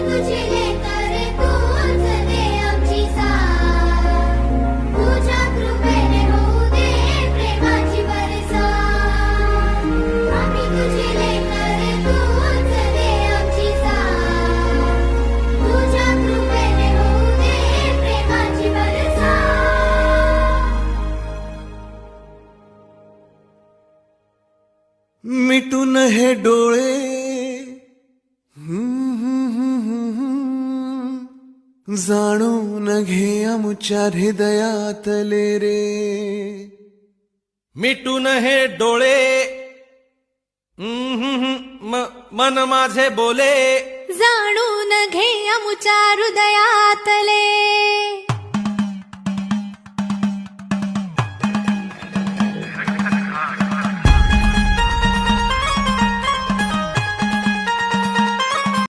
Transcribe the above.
तुझी लेकर तूच दे आमची साथ, तुझ्या कृपेने होऊ दे प्रेमाची बरसात. आम्ही तुझी लेकर तूच दे आमची साथ, तुझ्या कृपेने होऊ दे प्रेमाची बरसात. मिटून हे डोळे जाणून घे आमच्या हृदयातले रे. मिटून हे डोळे मन माझे बोले. जाणून घे आमच्या हृदयातले.